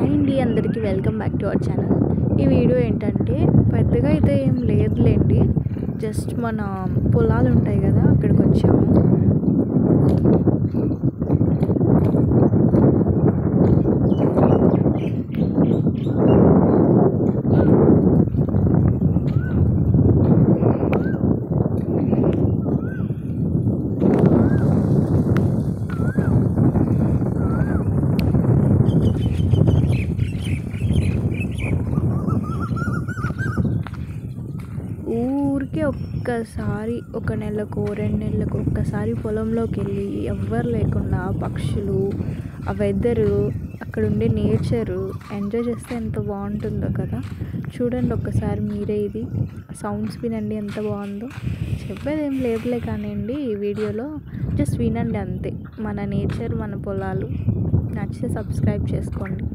Hi అండి, అందరికీ welcome back to our channel. ఈ వీడియో ఏంటంటే పెద్దగా అయితే ఏం లేదులేండి, జస్ట్ మన పొలాలు ఉంటాయి కదా అక్కడికి వచ్చాము. ఊరికే ఒక్కసారి ఒక నెలకు 2 నెలలకు ఒక్కసారి పొలంలోకి వెళ్ళి ఎవ్వరు లేకుండా పక్షులు, ఆ వెదరు, అక్కడ ఉండే నేచరు ఎంజాయ్ చేస్తే ఎంత బాగుంటుందో కదా. చూడండి ఒక్కసారి మీరే, ఇది సౌండ్స్ వినండి ఎంత బాగుందో. చెప్పేది ఏం లేదులే కానివ్వండి, ఈ వీడియోలో జస్ట్ వినండి అంతే. మన నేచర్, మన పొలాలు నచ్చితే సబ్స్క్రైబ్ చేసుకోండి.